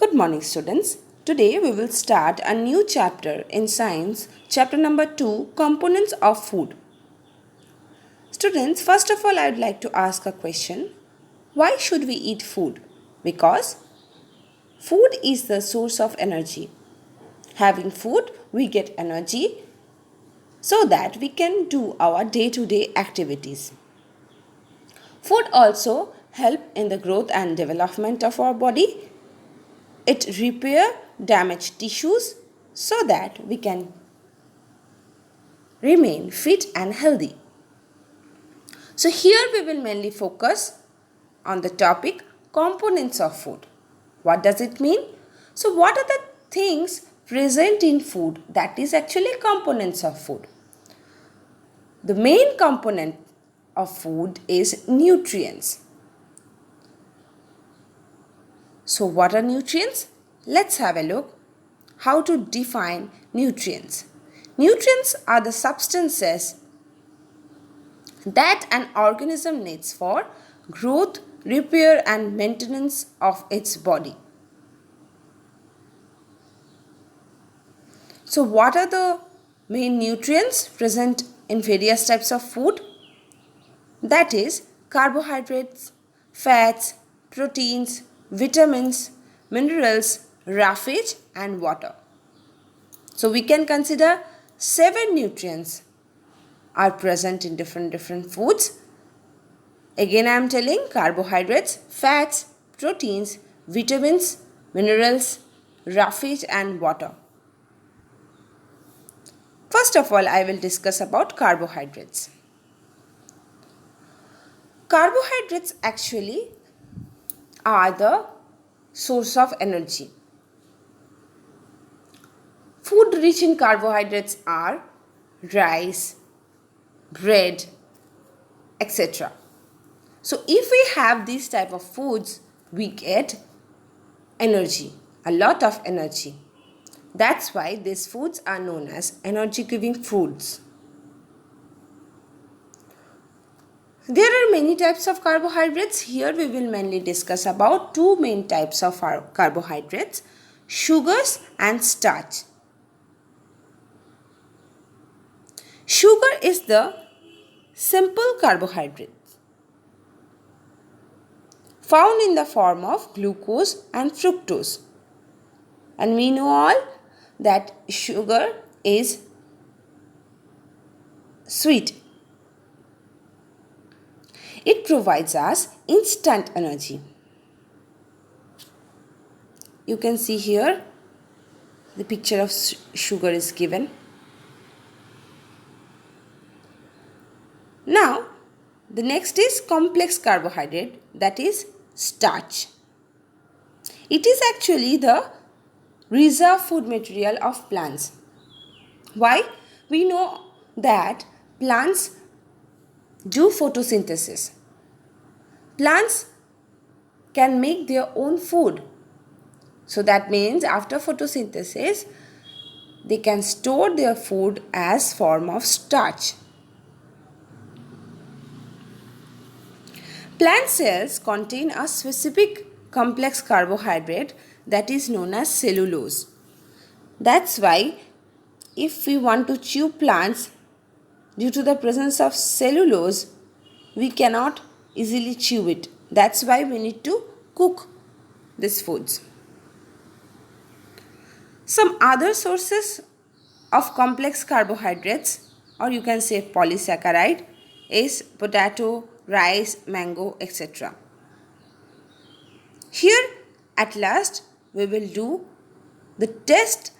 Good morning, students. Today we will start a new chapter in science, chapter number 2, Components of Food. Students, first of all, I would like to ask a question. Why should we eat food? Because food is the source of energy. Having food, we get energy so that we can do our day-to-day activities. Food also help in the growth and development of our body. It repair damaged tissues so that we can remain fit and healthy. So here we will mainly focus on the topic components of food. What does it mean? So what are the things present in food that is actually components of food? The main component of food is nutrients. So what are nutrients? Let's have a look how to define nutrients. Nutrients are the substances that an organism needs for growth, repair and maintenance of its body. So what are the main nutrients present in various types of food? That is carbohydrates, fats, proteins, vitamins, minerals, roughage and water. So we can consider 7 nutrients are present in different foods. Again I am telling carbohydrates, fats, proteins, vitamins, minerals, roughage and water. First of all, I will discuss about carbohydrates. Carbohydrates actually are the source of energy. Food rich in carbohydrates are rice, bread, etc. So if we have these type of foods, we get energy, a lot of energy. That's why these foods are known as energy giving foods. There are many types of carbohydrates. Here we will mainly discuss about 2 main types of carbohydrates, sugars and starch. Sugar is the simple carbohydrate found in the form of glucose and fructose. And we know all that sugar is sweet. It provides us instant energy. You can see here the picture of sugar is given. Now, the next is complex carbohydrate, that is starch. It is actually the reserve food material of plants. Why? We know that plants do photosynthesis. Plants can make their own food. So that means after photosynthesis, they can store their food as form of starch. Plant cells contain a specific complex carbohydrate that is known as cellulose. That's why if we want to chew plants, due to the presence of cellulose, we cannot easily chew it. That's why we need to cook these foods. Some other sources of complex carbohydrates, or you can say polysaccharide, is potato, rice, mango, etc. Here at last we will do the test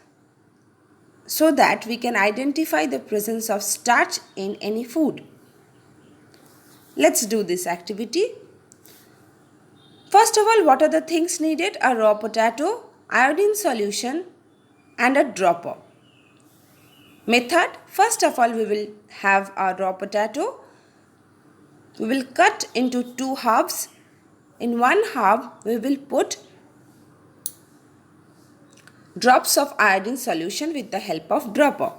so that we can identify the presence of starch in any food. Let's do this activity. First of all, what are the things needed? A raw potato, iodine solution and a dropper. Method, first of all we will have a raw potato. We will cut into 2 halves. In one half we will put drops of iodine solution with the help of dropper.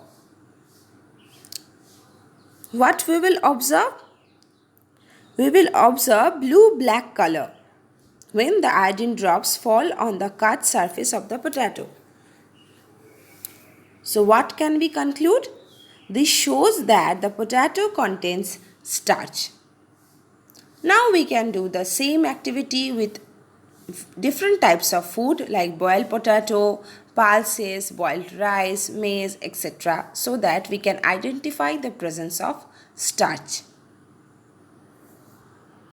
What we will observe? We will observe blue-black color. when the iodine drops fall on the cut surface of the potato. So what can we conclude? This shows that the potato contains starch. Now we can do the same activity with different types of food like boiled potato, pulses, boiled rice, maize, etc. so that we can identify the presence of starch.